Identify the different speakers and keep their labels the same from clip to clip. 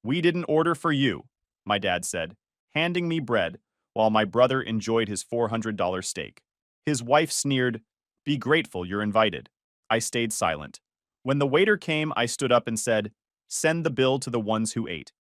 Speaker 1: "We didn't order for you," my dad said, handing me bread while my brother enjoyed his $400 steak. His wife sneered, "Be grateful you're invited." I stayed silent. When the waiter came, I stood up and said, "Send the bill to the ones who ate."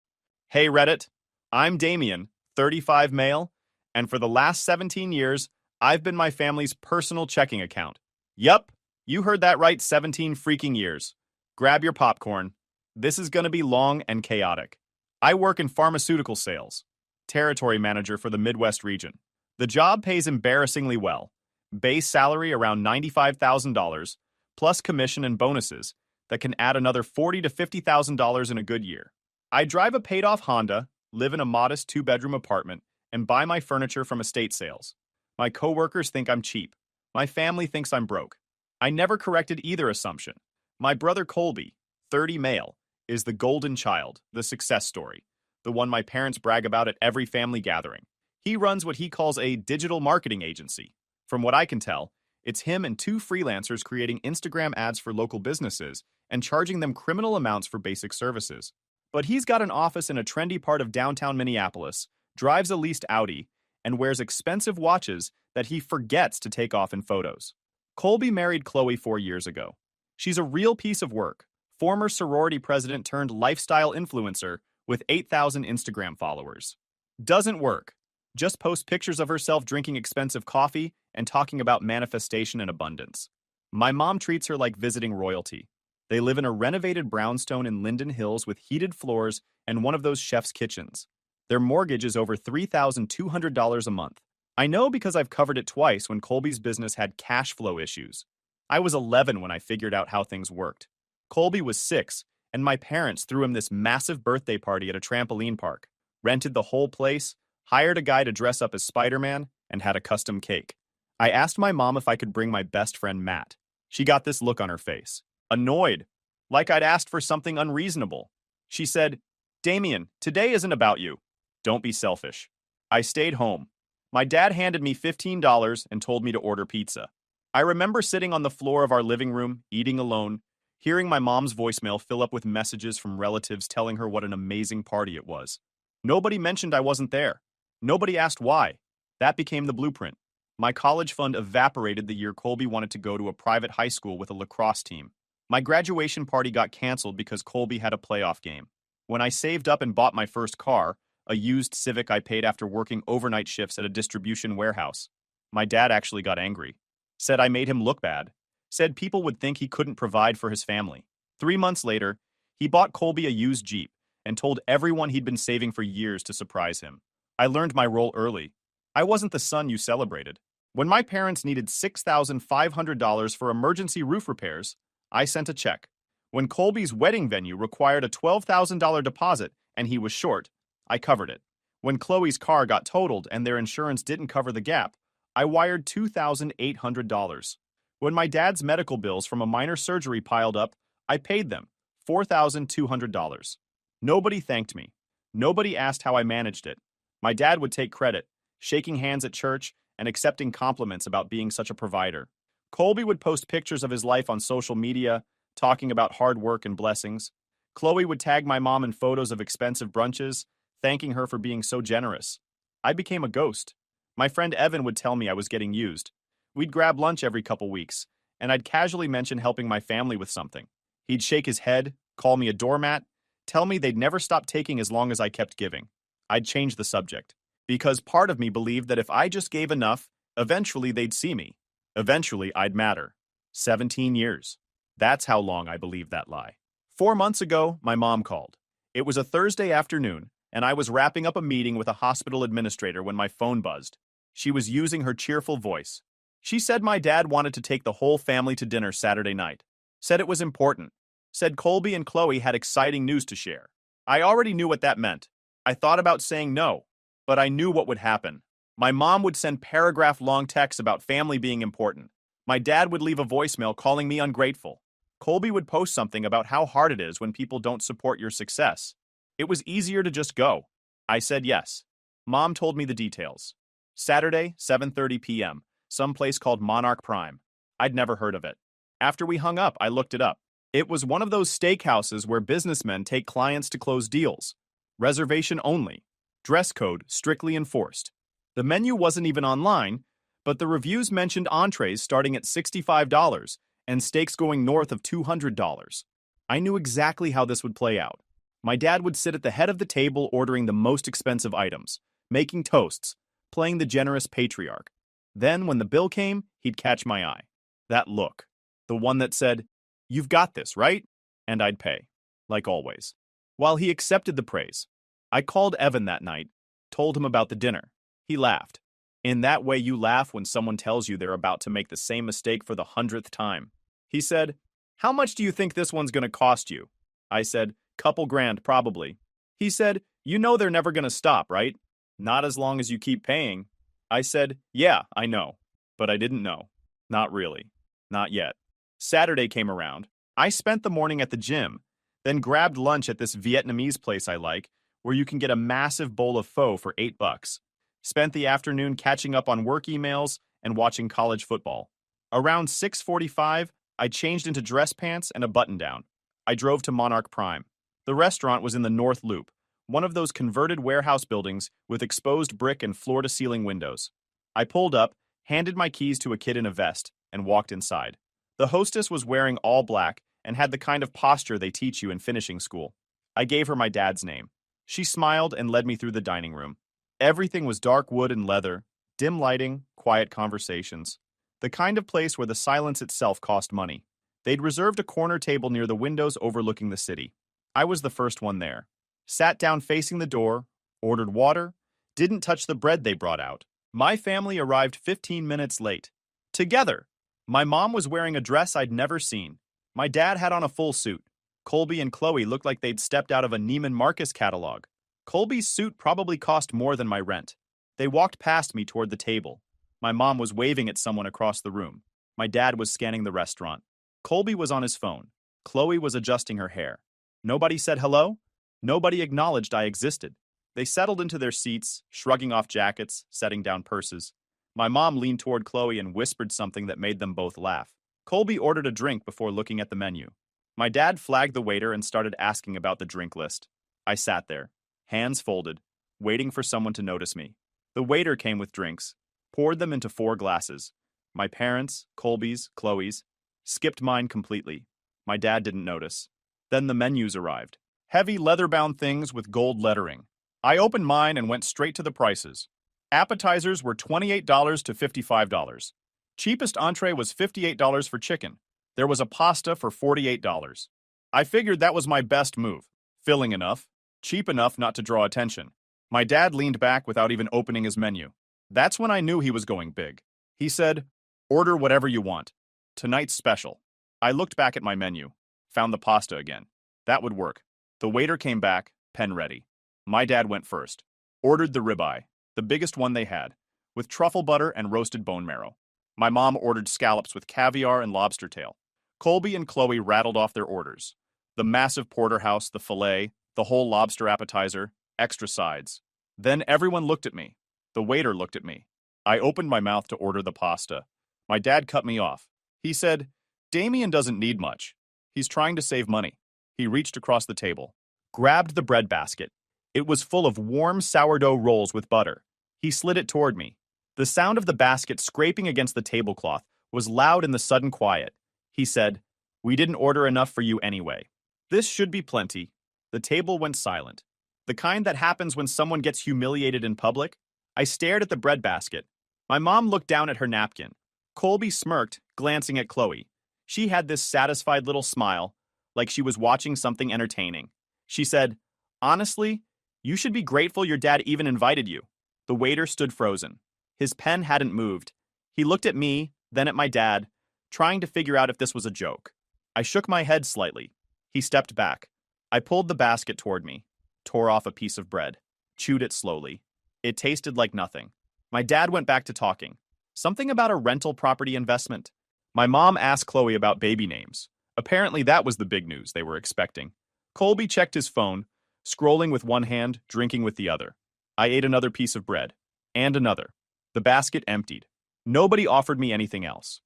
Speaker 1: "Hey Reddit, I'm Damien, 35 male, and for the last 17 years, I've been my family's personal checking account." Yup, you heard that right, 17 freaking years. Grab your popcorn. This is gonna be long and chaotic. I work in pharmaceutical sales, territory manager for the Midwest region. The job pays embarrassingly well. Base salary around $95,000, plus commission and bonuses that can add another $40,000 to $50,000 in a good year. I drive a paid-off Honda, live in a modest two-bedroom apartment, and buy my furniture from estate sales. My coworkers think I'm cheap. My family thinks I'm broke. I never corrected either assumption. My brother Colby, 30 male, is the golden child, the success story, the one my parents brag about at every family gathering. He runs what he calls a digital marketing agency. From what I can tell, it's him and two freelancers creating Instagram ads for local businesses and charging them criminal amounts for basic services. But he's got an office in a trendy part of downtown Minneapolis, drives a leased Audi, and wears expensive watches that he forgets to take off in photos. Colby married Chloe 4 years ago. She's a real piece of work, former sorority president turned lifestyle influencer with 8,000 Instagram followers. Doesn't work. Just post pictures of herself drinking expensive coffee and talking about manifestation and abundance. My mom treats her like visiting royalty. They live in a renovated brownstone in Linden Hills with heated floors and one of those chef's kitchens. Their mortgage is over $3,200 a month. I know because I've covered it twice when Colby's business had cash flow issues. I was 11 when I figured out how things worked. Colby was 6, and my parents threw him this massive birthday party at a trampoline park, rented the whole place, hired a guy to dress up as Spider-Man, and had a custom cake. I asked my mom if I could bring my best friend Matt. She got this look on her face. Annoyed, like I'd asked for something unreasonable. She said, "Damien, today isn't about you. Don't be selfish." I stayed home. My dad handed me $15 and told me to order pizza. I remember sitting on the floor of our living room, eating alone, hearing my mom's voicemail fill up with messages from relatives telling her what an amazing party it was. Nobody mentioned I wasn't there. Nobody asked why. That became the blueprint. My college fund evaporated the year Colby wanted to go to a private high school with a lacrosse team. My graduation party got canceled because Colby had a playoff game. When I saved up and bought my first car, a used Civic I paid after working overnight shifts at a distribution warehouse, my dad actually got angry. Said I made him look bad. Said people would think he couldn't provide for his family. 3 months later, he bought Colby a used Jeep and told everyone he'd been saving for years to surprise him. I learned my role early. I wasn't the son you celebrated. When my parents needed $6,500 for emergency roof repairs, I sent a check. When Colby's wedding venue required a $12,000 deposit and he was short, I covered it. When Chloe's car got totaled and their insurance didn't cover the gap, I wired $2,800. When my dad's medical bills from a minor surgery piled up, I paid them $4,200. Nobody thanked me. Nobody asked how I managed it. My dad would take credit, shaking hands at church and accepting compliments about being such a provider. Colby would post pictures of his life on social media, talking about hard work and blessings. Chloe would tag my mom in photos of expensive brunches, thanking her for being so generous. I became a ghost. My friend Evan would tell me I was getting used. We'd grab lunch every couple weeks, and I'd casually mention helping my family with something. He'd shake his head, call me a doormat, tell me they'd never stop taking as long as I kept giving. I'd change the subject, because part of me believed that if I just gave enough, eventually they'd see me. Eventually I'd matter. 17 years. That's how long I believed that lie. 4 months ago, my mom called. It was a Thursday afternoon, and I was wrapping up a meeting with a hospital administrator when my phone buzzed. She was using her cheerful voice. She said my dad wanted to take the whole family to dinner Saturday night. Said it was important. Said Colby and Chloe had exciting news to share. I already knew what that meant. I thought about saying no, but I knew what would happen. My mom would send paragraph-long texts about family being important. My dad would leave a voicemail calling me ungrateful. Colby would post something about how hard it is when people don't support your success. It was easier to just go. I said yes. Mom told me the details. Saturday, 7:30 p.m., someplace called Monarch Prime. I'd never heard of it. After we hung up, I looked it up. It was one of those steakhouses where businessmen take clients to close deals. Reservation only. Dress code strictly enforced. The menu wasn't even online, but the reviews mentioned entrees starting at $65 and steaks going north of $200. I knew exactly how this would play out. My dad would sit at the head of the table ordering the most expensive items, making toasts, playing the generous patriarch. Then, when the bill came, he'd catch my eye. That look. The one that said, "You've got this, right?" And I'd pay. Like always. While he accepted the praise, I called Evan that night, told him about the dinner. He laughed. In that way you laugh when someone tells you they're about to make the same mistake for the 100th time. He said, "How much do you think this one's gonna cost you?" I said, "Couple grand, probably." He said, "You know they're never gonna stop, right?" "Not as long as you keep paying." I said, "Yeah, I know." But I didn't know. Not really. Not yet. Saturday came around. I spent the morning at the gym, then grabbed lunch at this Vietnamese place I like, where you can get a massive bowl of pho for $8. Spent the afternoon catching up on work emails and watching college football. Around 6:45, I changed into dress pants and a button-down. I drove to Monarch Prime. The restaurant was in the North Loop, one of those converted warehouse buildings with exposed brick and floor-to-ceiling windows. I pulled up, handed my keys to a kid in a vest, and walked inside. The hostess was wearing all black and had the kind of posture they teach you in finishing school. I gave her my dad's name. She smiled and led me through the dining room. Everything was dark wood and leather, dim lighting, quiet conversations. The kind of place where the silence itself cost money. They'd reserved a corner table near the windows overlooking the city. I was the first one there. Sat down facing the door, ordered water, didn't touch the bread they brought out. My family arrived 15 minutes late. Together! My mom was wearing a dress I'd never seen. My dad had on a full suit. Colby and Chloe looked like they'd stepped out of a Neiman Marcus catalog. Colby's suit probably cost more than my rent. They walked past me toward the table. My mom was waving at someone across the room. My dad was scanning the restaurant. Colby was on his phone. Chloe was adjusting her hair. Nobody said hello. Nobody acknowledged I existed. They settled into their seats, shrugging off jackets, setting down purses. My mom leaned toward Chloe and whispered something that made them both laugh. Colby ordered a drink before looking at the menu. My dad flagged the waiter and started asking about the drink list. I sat there, hands folded, waiting for someone to notice me. The waiter came with drinks, poured them into 4 glasses. My parents, Colby's, Chloe's, skipped mine completely. My dad didn't notice. Then the menus arrived. Heavy leather-bound things with gold lettering. I opened mine and went straight to the prices. Appetizers were $28 to $55. Cheapest entree was $58 for chicken. There was a pasta for $48. I figured that was my best move. Filling enough, cheap enough not to draw attention. My dad leaned back without even opening his menu. That's when I knew he was going big. He said, "Order whatever you want. Tonight's special." I looked back at my menu, found the pasta again. That would work. The waiter came back, pen ready. My dad went first. Ordered the ribeye, the biggest one they had, with truffle butter and roasted bone marrow. My mom ordered scallops with caviar and lobster tail. Colby and Chloe rattled off their orders. The massive porterhouse, the filet, the whole lobster appetizer, extra sides. Then everyone looked at me. The waiter looked at me. I opened my mouth to order the pasta. My dad cut me off. He said, "Damien doesn't need much. He's trying to save money." He reached across the table, grabbed the bread basket. It was full of warm sourdough rolls with butter. He slid it toward me. The sound of the basket scraping against the tablecloth was loud in the sudden quiet. He said, "We didn't order enough for you anyway. This should be plenty." The table went silent. The kind that happens when someone gets humiliated in public. I stared at the bread basket. My mom looked down at her napkin. Colby smirked, glancing at Chloe. She had this satisfied little smile, like she was watching something entertaining. She said, "Honestly, you should be grateful your dad even invited you." The waiter stood frozen. His pen hadn't moved. He looked at me, then at my dad, trying to figure out if this was a joke. I shook my head slightly. He stepped back. I pulled the basket toward me, tore off a piece of bread, chewed it slowly. It tasted like nothing. My dad went back to talking. Something about a rental property investment. My mom asked Chloe about baby names. Apparently that was the big news they were expecting. Colby checked his phone, scrolling with one hand, drinking with the other. I ate another piece of bread. And another. The basket emptied. Nobody offered me anything else.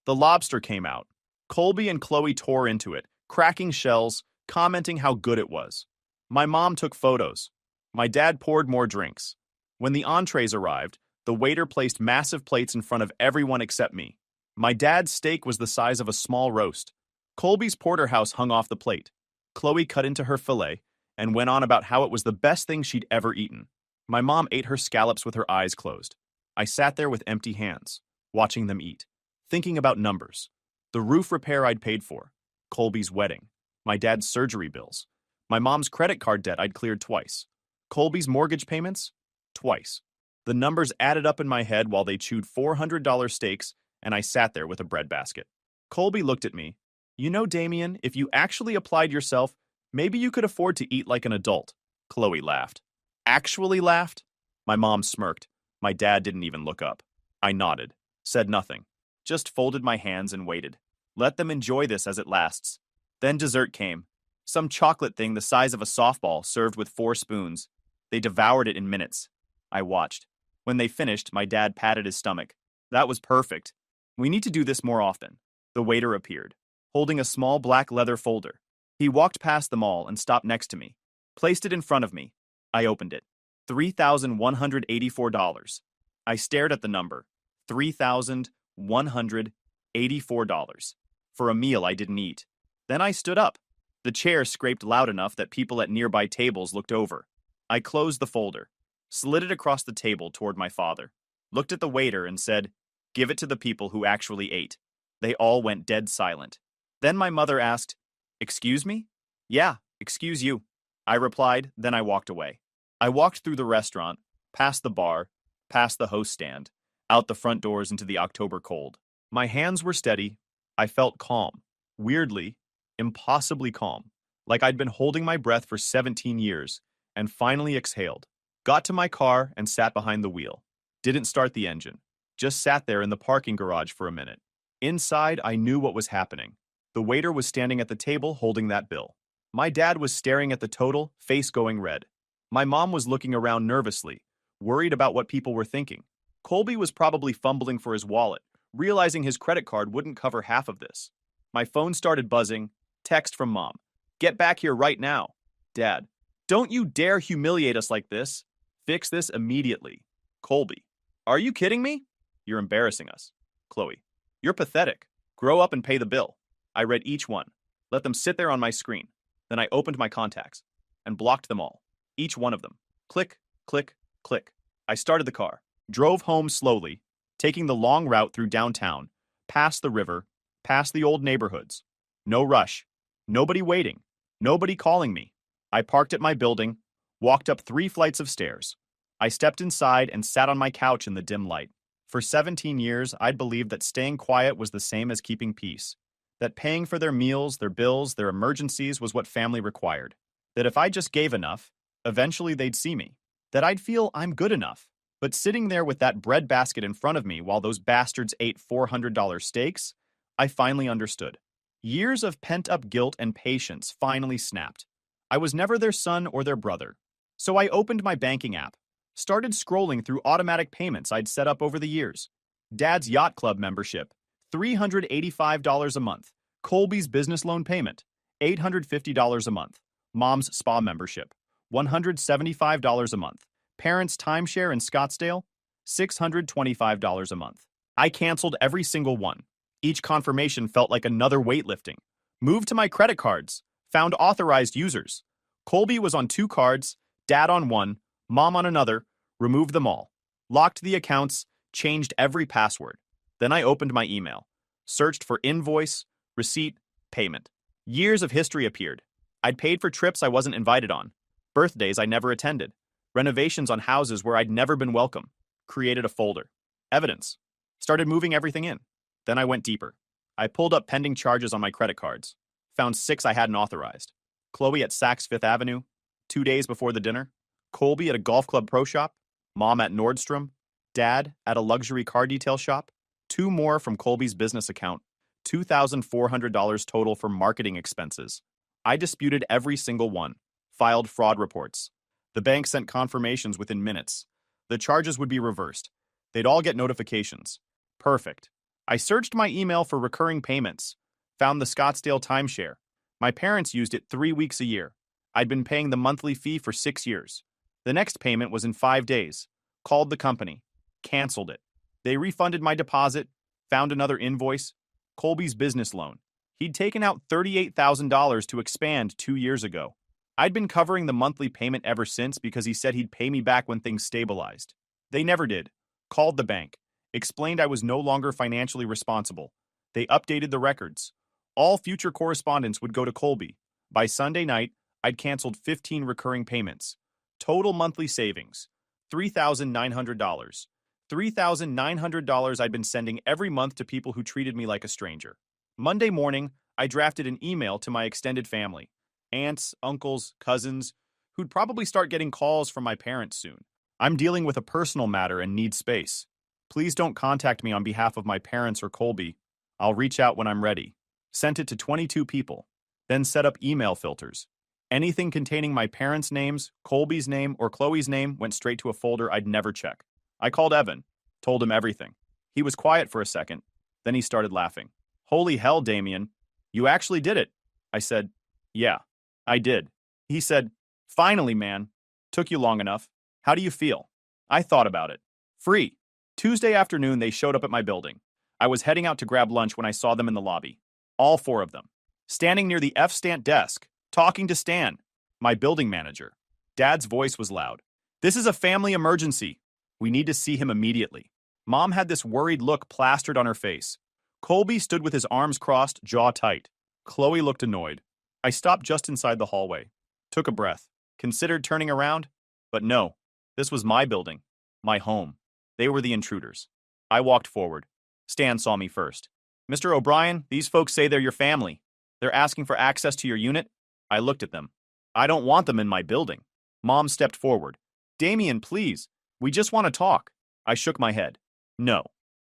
Speaker 1: The lobster came out. Colby and Chloe tore into it, cracking shells, commenting how good it was. My mom took photos. My dad poured more drinks. When the entrees arrived, the waiter placed massive plates in front of everyone except me. My dad's steak was the size of a small roast. Colby's porterhouse hung off the plate. Chloe cut into her fillet and went on about how it was the best thing she'd ever eaten. My mom ate her scallops with her eyes closed. I sat there with empty hands, watching them eat, thinking about numbers. The roof repair I'd paid for, Colby's wedding, my dad's surgery bills, my mom's credit card debt I'd cleared twice, Colby's mortgage payments, twice. The numbers added up in my head while they chewed $400 steaks, and I sat there with a breadbasket. Colby looked at me. You know, Damien, if you actually applied yourself, maybe you could afford to eat like an adult. Chloe laughed. Actually laughed? My mom smirked. My dad didn't even look up. I nodded, said nothing, just folded my hands and waited. Let them enjoy this as it lasts. Then dessert came. Some chocolate thing the size of a softball served with 4 spoons. They devoured it in minutes. I watched. When they finished, my dad patted his stomach. That was perfect. We need to do this more often. The waiter appeared, holding a small black leather folder. He walked past them all and stopped next to me, placed it in front of me. I opened it. $3,184. I stared at the number. $3,184. For a meal I didn't eat. Then I stood up. The chair scraped loud enough that people at nearby tables looked over. I closed the folder, slid it across the table toward my father, looked at the waiter and said, "Give it to the people who actually ate." They all went dead silent. Then my mother asked, "Excuse me?" "Yeah, excuse you," I replied, then I walked away. I walked through the restaurant, past the bar, past the host stand, out the front doors into the October cold. My hands were steady. I felt calm. Weirdly, impossibly calm. Like I'd been holding my breath for 17 years, and finally exhaled. Got to my car and sat behind the wheel. Didn't start the engine. Just sat there in the parking garage for a minute. Inside, I knew what was happening. The waiter was standing at the table holding that bill. My dad was staring at the total, face going red. My mom was looking around nervously, worried about what people were thinking. Colby was probably fumbling for his wallet, realizing his credit card wouldn't cover half of this. My phone started buzzing. Text from Mom. "Get back here right now." Dad. "Don't you dare humiliate us like this. Fix this immediately." Colby. "Are you kidding me?" "You're embarrassing us." Chloe. "You're pathetic. Grow up and pay the bill." I read each one. Let them sit there on my screen. Then I opened my contacts and blocked them all. Each one of them. Click, click, click. I started the car. Drove home slowly, taking the long route through downtown, past the river, past the old neighborhoods. No rush. Nobody waiting. Nobody calling me. I parked at my building, walked up 3 flights of stairs. I stepped inside and sat on my couch in the dim light. For 17 years, I'd believed that staying quiet was the same as keeping peace. That paying for their meals, their bills, their emergencies was what family required. That if I just gave enough, eventually they'd see me. That I'd feel I'm good enough. But sitting there with that bread basket in front of me while those bastards ate $400 steaks, I finally understood. Years of pent-up guilt and patience finally snapped. I was never their son or their brother. So I opened my banking app, started scrolling through automatic payments I'd set up over the years. Dad's yacht club membership, $385 a month. Colby's business loan payment, $850 a month. Mom's spa membership, $175 a month. Parents' timeshare in Scottsdale, $625 a month. I canceled every single one. Each confirmation felt like another weightlifting. Moved to my credit cards. Found authorized users. Colby was on 2 cards, Dad on 1, Mom on another. Removed them all. Locked the accounts, changed every password. Then I opened my email. Searched for invoice, receipt, payment. Years of history appeared. I'd paid for trips I wasn't invited on. Birthdays I never attended. Renovations on houses where I'd never been welcome. Created a folder. Evidence. Started moving everything in. Then I went deeper. I pulled up pending charges on my credit cards. Found 6 I hadn't authorized. Chloe at Saks Fifth Avenue, 2 days before the dinner. Colby at a golf club pro shop. Mom at Nordstrom. Dad at a luxury car detail shop. 2 more from Colby's business account. $2,400 total for marketing expenses. I disputed every single one. Filed fraud reports. The bank sent confirmations within minutes. The charges would be reversed. They'd all get notifications. Perfect. I searched my email for recurring payments. Found the Scottsdale timeshare. My parents used it 3 weeks a year. I'd been paying the monthly fee for 6 years. The next payment was in 5 days. Called the company. Canceled it. They refunded my deposit, found another invoice. Colby's business loan. He'd taken out $38,000 to expand 2 years ago. I'd been covering the monthly payment ever since because he said he'd pay me back when things stabilized. They never did. Called the bank. Explained I was no longer financially responsible. They updated the records. All future correspondence would go to Colby. By Sunday night, I'd canceled 15 recurring payments. Total monthly savings, $3,900. $3,900 I'd been sending every month to people who treated me like a stranger. Monday morning, I drafted an email to my extended family. Aunts, uncles, cousins, who'd probably start getting calls from my parents soon. I'm dealing with a personal matter and need space. Please don't contact me on behalf of my parents or Colby. I'll reach out when I'm ready. Sent it to 22 people. Then set up email filters. Anything containing my parents' names, Colby's name, or Chloe's name went straight to a folder I'd never check. I called Evan, told him everything. He was quiet for a second. Then he started laughing. Holy hell, Damien. You actually did it. I said, yeah, I did. He said, finally, man. Took you long enough. How do you feel? I thought about it. Free. Tuesday afternoon, they showed up at my building. I was heading out to grab lunch when I saw them in the lobby. All four of them. Standing near the F-Stant desk, talking to Stan, my building manager. Dad's voice was loud. This is a family emergency. We need to see him immediately. Mom had this worried look plastered on her face. Colby stood with his arms crossed, jaw tight. Chloe looked annoyed. I stopped just inside the hallway. Took a breath. Considered turning around. But no. This was my building. My home. They were the intruders. I walked forward. Stan saw me first. Mr. O'Brien, these folks say they're your family. They're asking for access to your unit. I looked at them. I don't want them in my building. Mom stepped forward. Damien, please. We just want to talk. I shook my head. No.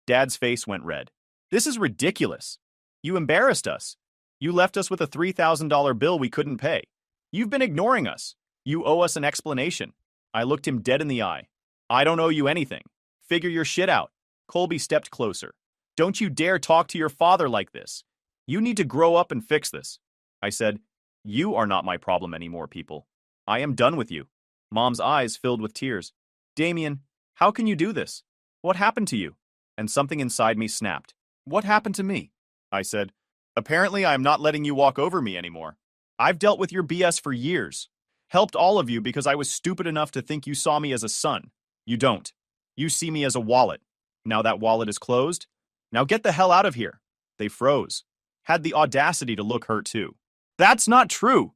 Speaker 1: Dad's face went red. This is ridiculous. You embarrassed us. You left us with a $3,000 bill we couldn't pay. You've been ignoring us. You owe us an explanation. I looked him dead in the eye. I don't owe you anything. Figure your shit out. Colby stepped closer. Don't you dare talk to your father like this. You need to grow up and fix this. I said, you are not my problem anymore, people. I am done with you. Mom's eyes filled with tears. Damien, how can you do this? What happened to you? And something inside me snapped. What happened to me? I said, apparently I am not letting you walk over me anymore. I've dealt with your BS for years. Helped all of you because I was stupid enough to think you saw me as a son. You don't. You see me as a wallet. Now that wallet is closed. Now get the hell out of here. They froze. Had the audacity to look hurt too. That's not true.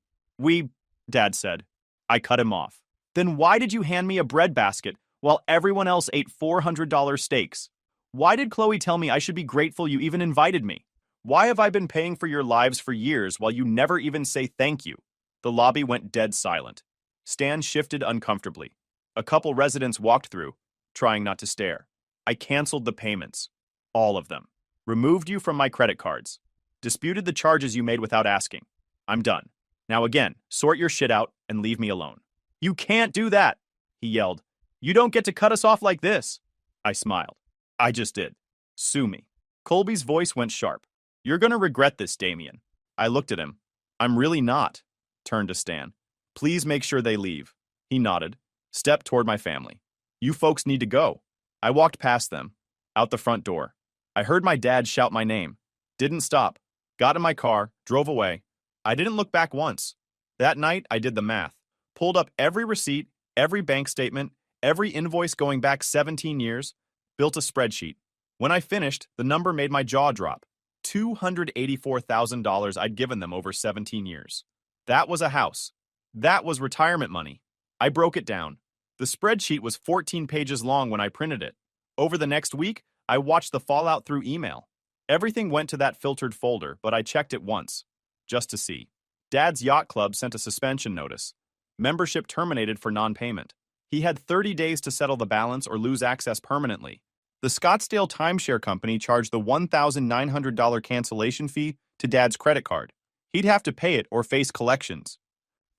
Speaker 1: Dad said. I cut him off. Then why did you hand me a bread basket while everyone else ate $400 steaks? Why did Chloe tell me I should be grateful you even invited me? Why have I been paying for your lives for years while you never even say thank you? The lobby went dead silent. Stan shifted uncomfortably. A couple residents walked through, trying not to stare. I canceled the payments. All of them. Removed you from my credit cards. Disputed the charges you made without asking. I'm done. Now again, sort your shit out and leave me alone. You can't do that, he yelled. You don't get to cut us off like this. I smiled. I just did. Sue me. Colby's voice went sharp. You're gonna regret this, Damien. I looked at him. I'm really not. Turned to Stan. Please make sure they leave. He nodded. Stepped toward my family. You folks need to go. I walked past them. Out the front door. I heard my dad shout my name. Didn't stop. Got in my car. Drove away. I didn't look back once. That night, I did the math. Pulled up every receipt, every bank statement, every invoice going back 17 years. Built a spreadsheet. When I finished, the number made my jaw drop. $284,000 I'd given them over 17 years. That was a house. That was retirement money. I broke it down. The spreadsheet was 14 pages long when I printed it. Over the next week, I watched the fallout through email. Everything went to that filtered folder, but I checked it once, just to see. Dad's yacht club sent a suspension notice. Membership terminated for non-payment. He had 30 days to settle the balance or lose access permanently. The Scottsdale timeshare company charged the $1,900 cancellation fee to Dad's credit card. He'd have to pay it or face collections.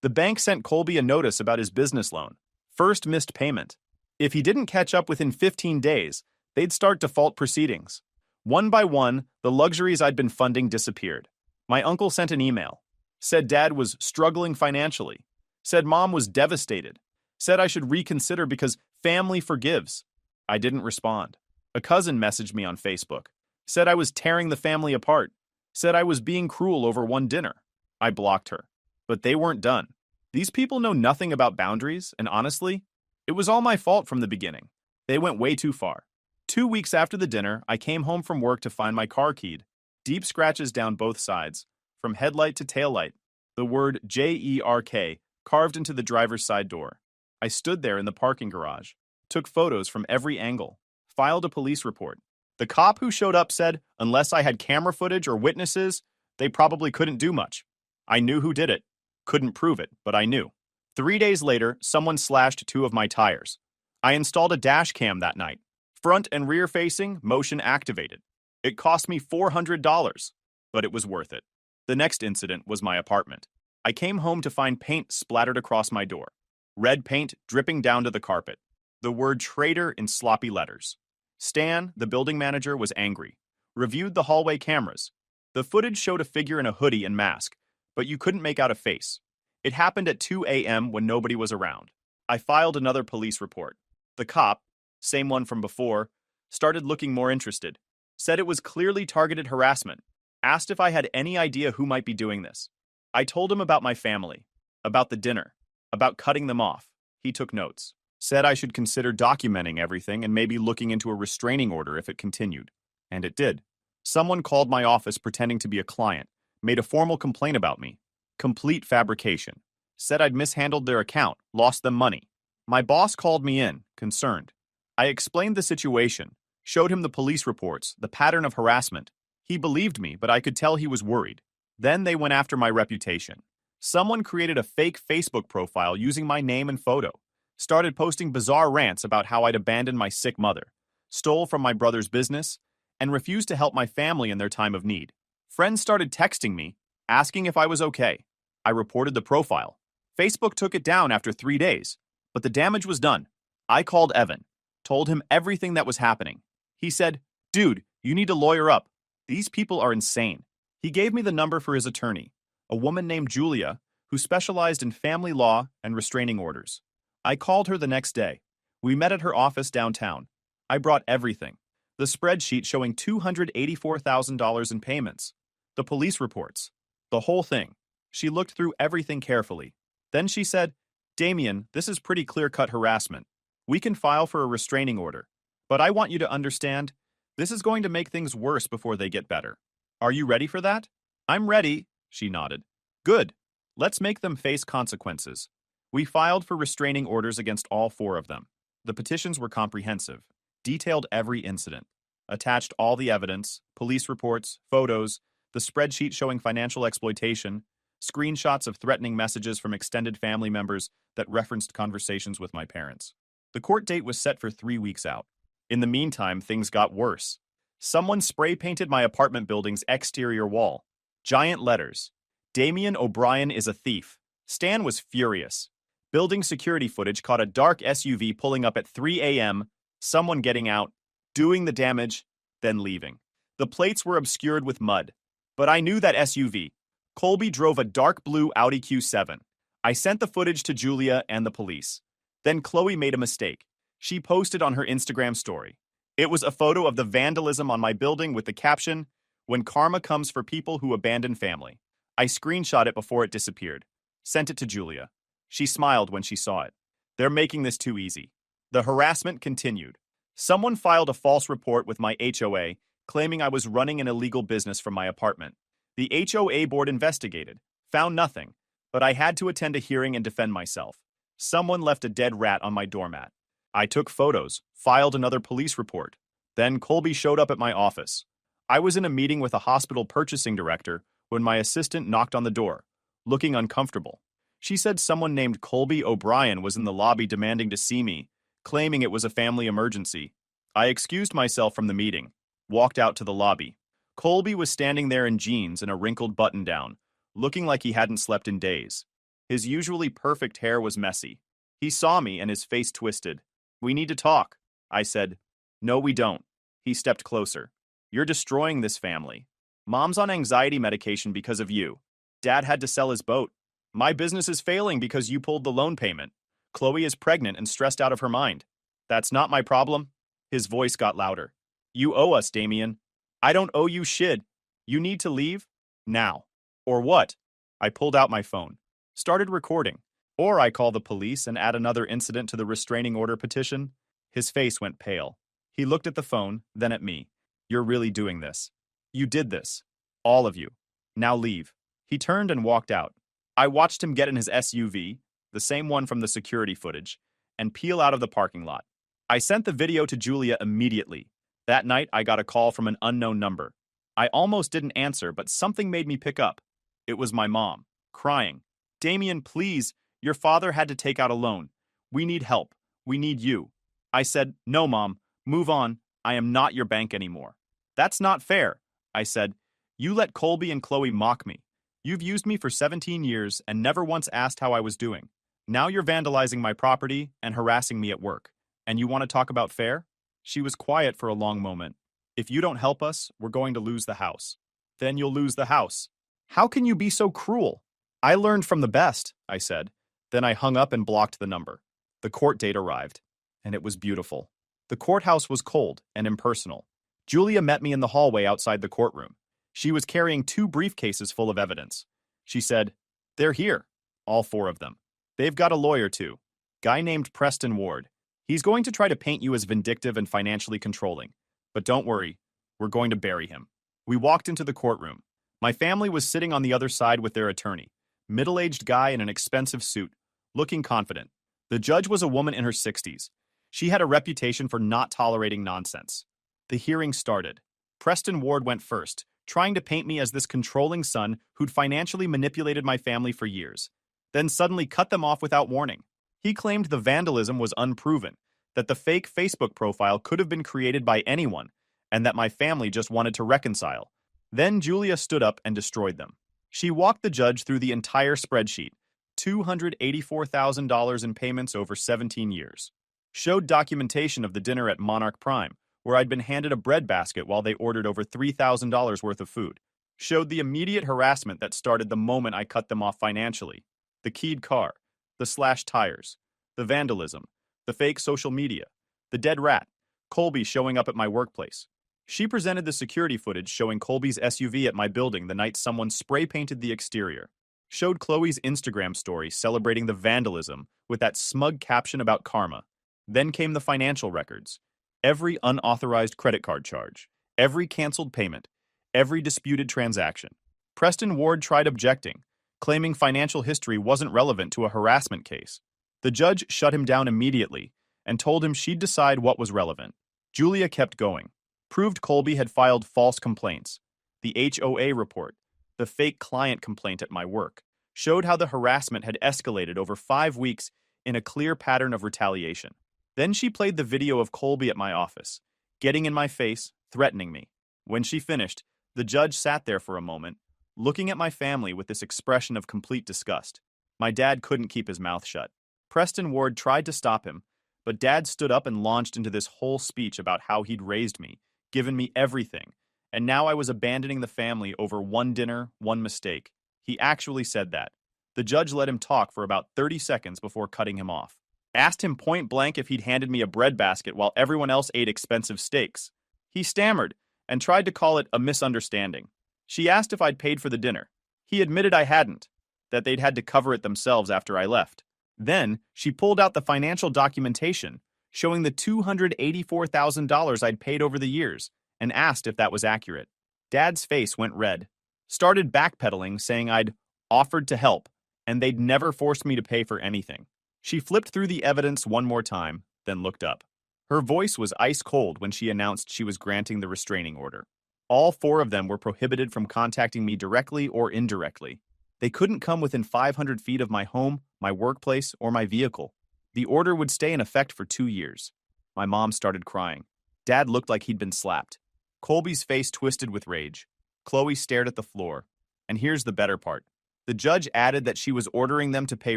Speaker 1: The bank sent Colby a notice about his business loan. First missed payment. If he didn't catch up within 15 days, they'd start default proceedings. One by one, the luxuries I'd been funding disappeared. My uncle sent an email. Said Dad was struggling financially. Said mom was devastated. Said I should reconsider because family forgives. I didn't respond. A cousin messaged me on Facebook. Said I was tearing the family apart. Said I was being cruel over one dinner. I blocked her. But they weren't done. These people know nothing about boundaries, and honestly, it was all my fault from the beginning. They went way too far. 2 weeks after the dinner, I came home from work to find my car keyed. Deep scratches down both sides, from headlight to taillight. The word JERK carved into the driver's side door. I stood there in the parking garage, took photos from every angle, filed a police report. The cop who showed up said, unless I had camera footage or witnesses, they probably couldn't do much. I knew who did it. Couldn't prove it, but I knew. 3 days later, someone slashed 2 of my tires. I installed a dash cam that night. Front and rear facing, motion activated. It cost me $400, but it was worth it. The next incident was my apartment. I came home to find paint splattered across my door. Red paint dripping down to the carpet. The word traitor in sloppy letters. Stan, the building manager, was angry. Reviewed the hallway cameras. The footage showed a figure in a hoodie and mask, but you couldn't make out a face. It happened at 2 a.m. when nobody was around. I filed another police report. The cop, same one from before, started looking more interested. Said it was clearly targeted harassment. Asked if I had any idea who might be doing this. I told him about my family, about the dinner, about cutting them off. He took notes. Said I should consider documenting everything and maybe looking into a restraining order if it continued. And it did. Someone called my office pretending to be a client, made a formal complaint about me. Complete fabrication. Said I'd mishandled their account, lost them money. My boss called me in, concerned. I explained the situation, showed him the police reports, the pattern of harassment. He believed me, but I could tell he was worried. Then they went after my reputation. Someone created a fake Facebook profile using my name and photo. Started posting bizarre rants about how I'd abandoned my sick mother, stole from my brother's business, and refused to help my family in their time of need. Friends started texting me, asking if I was okay. I reported the profile. Facebook took it down after 3 days, but the damage was done. I called Evan, told him everything that was happening. He said, "Dude, you need to lawyer up. These people are insane." He gave me the number for his attorney, a woman named Julia, who specialized in family law and restraining orders. I called her the next day. We met at her office downtown. I brought everything. The spreadsheet showing $284,000 in payments. The police reports. The whole thing. She looked through everything carefully. Then she said, "Damien, this is pretty clear-cut harassment. We can file for a restraining order. But I want you to understand, this is going to make things worse before they get better. Are you ready for that?" "I'm ready," she nodded. "Good. Let's make them face consequences." We filed for restraining orders against all 4 of them. The petitions were comprehensive, detailed every incident, attached all the evidence, police reports, photos, the spreadsheet showing financial exploitation, screenshots of threatening messages from extended family members that referenced conversations with my parents. The court date was set for 3 weeks out. In the meantime, things got worse. Someone spray-painted my apartment building's exterior wall. Giant letters. Damien O'Brien is a thief. Stan was furious. Building security footage caught a dark SUV pulling up at 3 a.m., someone getting out, doing the damage, then leaving. The plates were obscured with mud. But I knew that SUV. Colby drove a dark blue Audi Q7. I sent the footage to Julia and the police. Then Chloe made a mistake. She posted on her Instagram story. It was a photo of the vandalism on my building with the caption, "When karma comes for people who abandon family." I screenshot it before it disappeared. Sent it to Julia. She smiled when she saw it. They're making this too easy. The harassment continued. Someone filed a false report with my HOA, claiming I was running an illegal business from my apartment. The HOA board investigated, found nothing, but I had to attend a hearing and defend myself. Someone left a dead rat on my doormat. I took photos, filed another police report. Then Colby showed up at my office. I was in a meeting with a hospital purchasing director when my assistant knocked on the door, looking uncomfortable. She said someone named Colby O'Brien was in the lobby demanding to see me, claiming it was a family emergency. I excused myself from the meeting, walked out to the lobby. Colby was standing there in jeans and a wrinkled button-down, looking like he hadn't slept in days. His usually perfect hair was messy. He saw me and his face twisted. "We need to talk," I said. "No, we don't." He stepped closer. "You're destroying this family. Mom's on anxiety medication because of you. Dad had to sell his boat. My business is failing because you pulled the loan payment. Chloe is pregnant and stressed out of her mind. That's not my problem. His voice got louder. You owe us, Damien. I don't owe you shit. You need to leave? Now. Or what? I pulled out my phone. Started recording. Or I call the police and add another incident to the restraining order petition. His face went pale. He looked at the phone, then at me. You're really doing this. You did this. All of you. Now leave. He turned and walked out. I watched him get in his SUV, the same one from the security footage, and peel out of the parking lot. I sent the video to Julia immediately. That night, I got a call from an unknown number. I almost didn't answer, but something made me pick up. It was my mom, crying. Damien, please, your father had to take out a loan. We need help. We need you. I said, no, Mom, move on. I am not your bank anymore. That's not fair, I said. You let Colby and Chloe mock me. You've used me for 17 years and never once asked how I was doing. Now you're vandalizing my property and harassing me at work. And you want to talk about fair? She was quiet for a long moment. If you don't help us, we're going to lose the house. Then you'll lose the house. How can you be so cruel? I learned from the best, I said. Then I hung up and blocked the number. The court date arrived, and it was beautiful. The courthouse was cold and impersonal. Julia met me in the hallway outside the courtroom. She was carrying 2 briefcases full of evidence. She said, they're here, all 4 of them. They've got a lawyer too, guy named Preston Ward. He's going to try to paint you as vindictive and financially controlling. But don't worry, we're going to bury him. We walked into the courtroom. My family was sitting on the other side with their attorney, middle-aged guy in an expensive suit, looking confident. The judge was a woman in her 60s. She had a reputation for not tolerating nonsense. The hearing started. Preston Ward went first, trying to paint me as this controlling son who'd financially manipulated my family for years, then suddenly cut them off without warning. He claimed the vandalism was unproven, that the fake Facebook profile could have been created by anyone, and that my family just wanted to reconcile. Then Julia stood up and destroyed them. She walked the judge through the entire spreadsheet, $284,000 in payments over 17 years. Showed documentation of the dinner at Monarch Prime, where I'd been handed a breadbasket while they ordered over $3,000 worth of food. Showed the immediate harassment that started the moment I cut them off financially. The keyed car, the slashed tires, the vandalism, the fake social media, the dead rat, Colby showing up at my workplace. She presented the security footage showing Colby's SUV at my building the night someone spray-painted the exterior. Showed Chloe's Instagram story celebrating the vandalism with that smug caption about karma. Then came the financial records. Every unauthorized credit card charge, every canceled payment, every disputed transaction. Preston Ward tried objecting, claiming financial history wasn't relevant to a harassment case. The judge shut him down immediately and told him she'd decide what was relevant. Julia kept going. Proved Colby had filed false complaints. The HOA report, the fake client complaint at my work, showed how the harassment had escalated over 5 weeks in a clear pattern of retaliation. Then she played the video of Colby at my office, getting in my face, threatening me. When she finished, the judge sat there for a moment, looking at my family with this expression of complete disgust. My dad couldn't keep his mouth shut. Preston Ward tried to stop him, but Dad stood up and launched into this whole speech about how he'd raised me, given me everything, and now I was abandoning the family over one dinner, one mistake. He actually said that. The judge let him talk for about 30 seconds before cutting him off. Asked him point blank if he'd handed me a breadbasket while everyone else ate expensive steaks. He stammered and tried to call it a misunderstanding. She asked if I'd paid for the dinner. He admitted I hadn't, that they'd had to cover it themselves after I left. Then she pulled out the financial documentation showing the $284,000 I'd paid over the years and asked if that was accurate. Dad's face went red. Started backpedaling, saying I'd offered to help and they'd never forced me to pay for anything. She flipped through the evidence one more time, then looked up. Her voice was ice cold when she announced she was granting the restraining order. All 4 of them were prohibited from contacting me directly or indirectly. They couldn't come within 500 feet of my home, my workplace, or my vehicle. The order would stay in effect for 2 years. My mom started crying. Dad looked like he'd been slapped. Colby's face twisted with rage. Chloe stared at the floor. And here's the better part. The judge added that she was ordering them to pay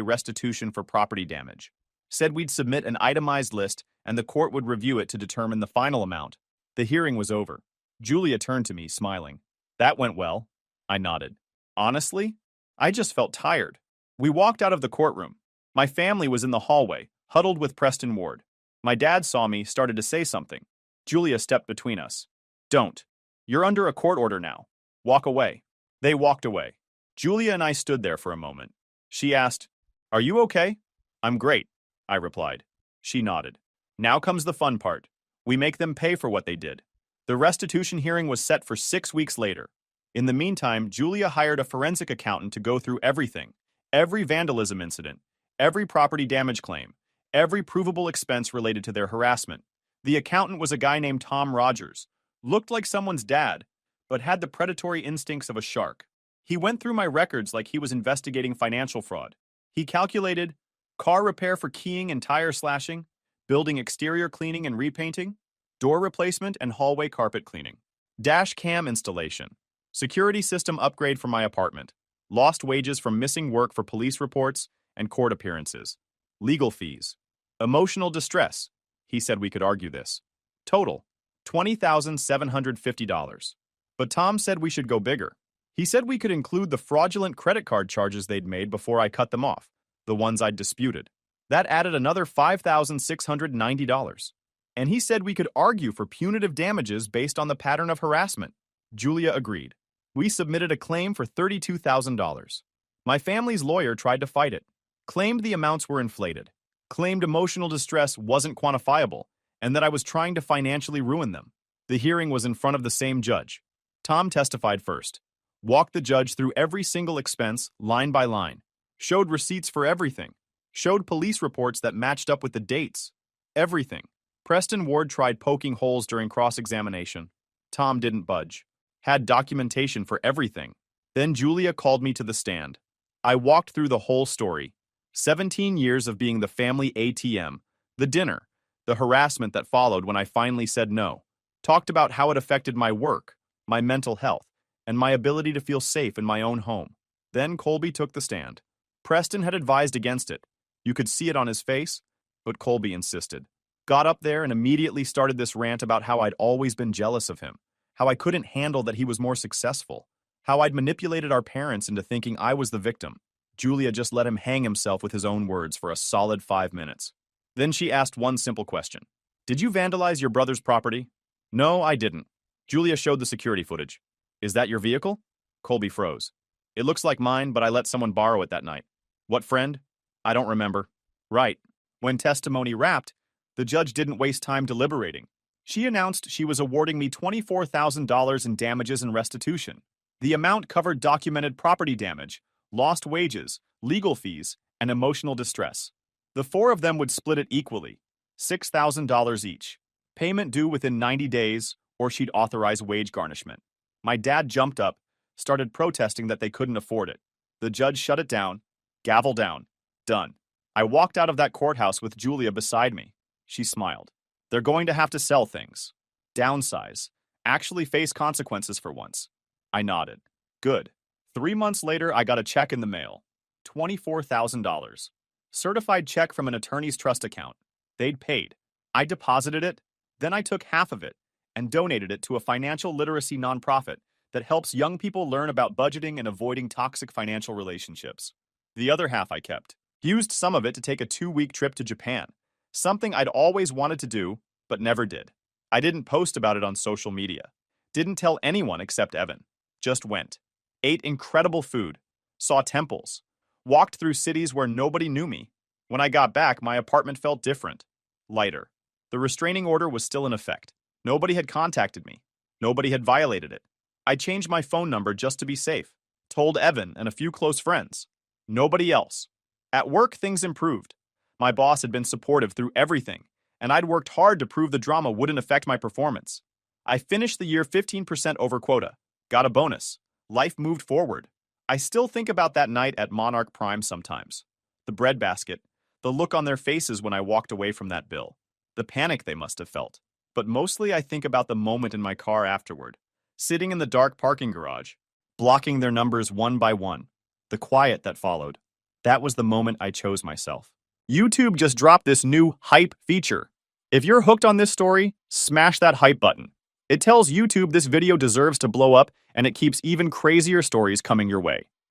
Speaker 1: restitution for property damage. Said we'd submit an itemized list and the court would review it to determine the final amount. The hearing was over. Julia turned to me, smiling. That went well. I nodded. Honestly, I just felt tired. We walked out of the courtroom. My family was in the hallway, huddled with Preston Ward. My dad saw me, started to say something. Julia stepped between us. Don't. You're under a court order now. Walk away. They walked away. Julia and I stood there for a moment. She asked, Are you okay? I'm great, I replied. She nodded. Now comes the fun part. We make them pay for what they did. The restitution hearing was set for 6 weeks later. In the meantime, Julia hired a forensic accountant to go through everything. Every vandalism incident, every property damage claim, every provable expense related to their harassment. The accountant was a guy named Tom Rogers. Looked like someone's dad, but had the predatory instincts of a shark. He went through my records like he was investigating financial fraud. He calculated car repair for keying and tire slashing, building exterior cleaning and repainting, door replacement and hallway carpet cleaning, dash cam installation, security system upgrade for my apartment, lost wages from missing work for police reports and court appearances, legal fees, emotional distress. He said we could argue this. Total, $20,750. But Tom said we should go bigger. He said we could include the fraudulent credit card charges they'd made before I cut them off, the ones I'd disputed. That added another $5,690. And he said we could argue for punitive damages based on the pattern of harassment. Julia agreed. We submitted a claim for $32,000. My family's lawyer tried to fight it, claimed the amounts were inflated, claimed emotional distress wasn't quantifiable, and that I was trying to financially ruin them. The hearing was in front of the same judge. Tom testified first, walked the judge through every single expense, line by line, showed receipts for everything, showed police reports that matched up with the dates. Everything. Preston Ward tried poking holes during cross-examination. Tom didn't budge. Had documentation for everything. Then Julia called me to the stand. I walked through the whole story. 17 years of being the family ATM, the dinner, the harassment that followed when I finally said no. Talked about how it affected my work, my mental health, and my ability to feel safe in my own home. Then Colby took the stand. Preston had advised against it. You could see it on his face, but Colby insisted. Got up there and immediately started this rant about how I'd always been jealous of him, how I couldn't handle that he was more successful, how I'd manipulated our parents into thinking I was the victim. Julia just let him hang himself with his own words for a solid 5 minutes. Then she asked one simple question. Did you vandalize your brother's property? No, I didn't. Julia showed the security footage. Is that your vehicle? Colby froze. It looks like mine, but I let someone borrow it that night. What friend? I don't remember. Right. When testimony wrapped, the judge didn't waste time deliberating. She announced she was awarding me $24,000 in damages and restitution. The amount covered documented property damage, lost wages, legal fees, and emotional distress. The four of them would split it equally, $6,000 each. Payment due within 90 days, or she'd authorize wage garnishment. My dad jumped up, started protesting that they couldn't afford it. The judge shut it down, gavel down, done. I walked out of that courthouse with Julia beside me. She smiled. They're going to have to sell things. Downsize. Actually face consequences for once. I nodded. Good. 3 months later, I got a check in the mail. $24,000. Certified check from an attorney's trust account. They'd paid. I deposited it, then I took half of it and donated it to a financial literacy nonprofit that helps young people learn about budgeting and avoiding toxic financial relationships. The other half I kept. Used some of it to take a 2-week trip to Japan. Something I'd always wanted to do, but never did. I didn't post about it on social media. Didn't tell anyone except Evan. Just went. Ate incredible food. Saw temples. Walked through cities where nobody knew me. When I got back, my apartment felt different. Lighter. The restraining order was still in effect. Nobody had contacted me. Nobody had violated it. I changed my phone number just to be safe. Told Evan and a few close friends. Nobody else. At work, things improved. My boss had been supportive through everything, and I'd worked hard to prove the drama wouldn't affect my performance. I finished the year 15% over quota. Got a bonus. Life moved forward. I still think about that night at Monarch Prime sometimes. The breadbasket, the look on their faces when I walked away from that bill, the panic they must have felt. But mostly I think about the moment in my car afterward, sitting in the dark parking garage, blocking their numbers one by one, the quiet that followed. That was the moment I chose myself. YouTube just dropped this new hype feature. If you're hooked on this story, smash that hype button. It tells YouTube this video deserves to blow up, and it keeps even crazier stories coming your way.